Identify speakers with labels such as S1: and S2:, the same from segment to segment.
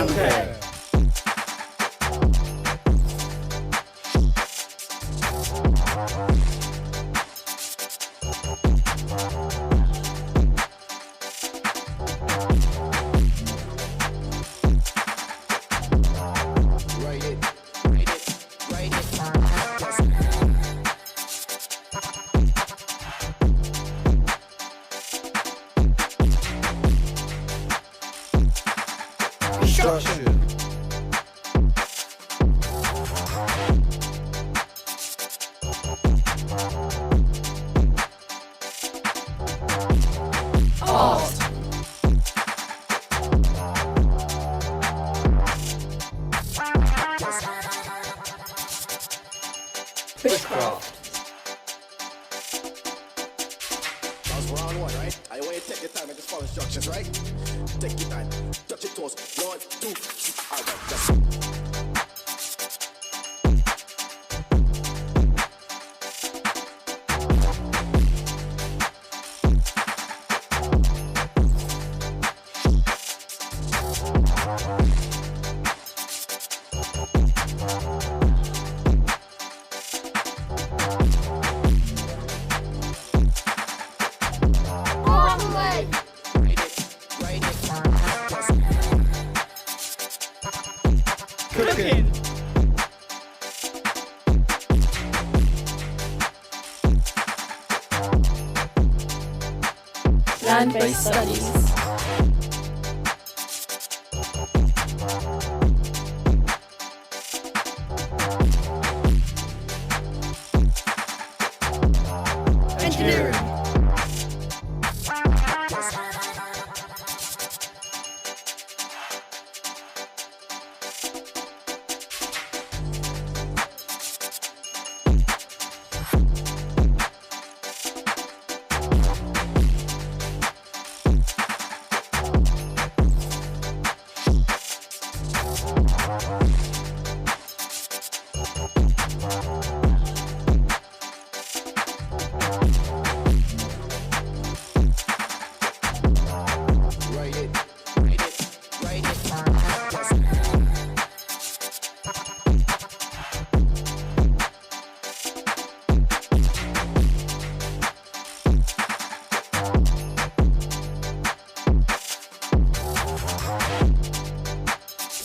S1: Okay. Instruction. Art. Witchcraft.
S2: That was round one, right? I want you to take your time and just follow instructions, right? Take your time. Touch your toes. 1, 2, 3. All right, just.
S1: Cooking.
S3: Land-based studies.
S1: Engineering.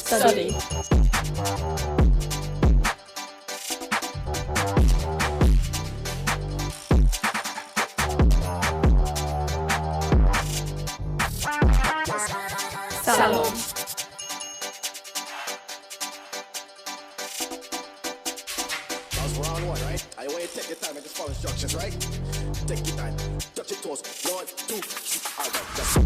S3: Study. Salon.
S2: That was round one, right? I want you to take your time and just follow instructions, right? Take your time. Touch your toes. 1, 2, 3. All right, just.